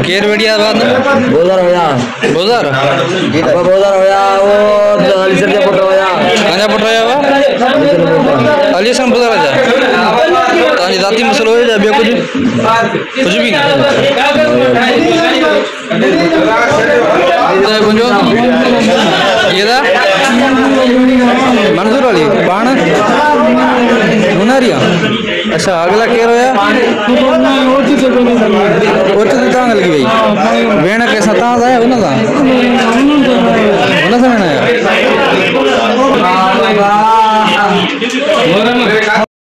केर बढ़िया बात बोलर होया बोलर अब बोलर होया वो अलीसर के पुत्र होया कहां पुत्र होया वो अलीसर बोलर राजा तानी जाति मसलो है जब कुछ भी नहीं बुझो ये दा मंजूर अली बाण मुनारिया अच्छा अगला केर होया ओच तांग लगी भाई वेण के सता है उन सा वेण है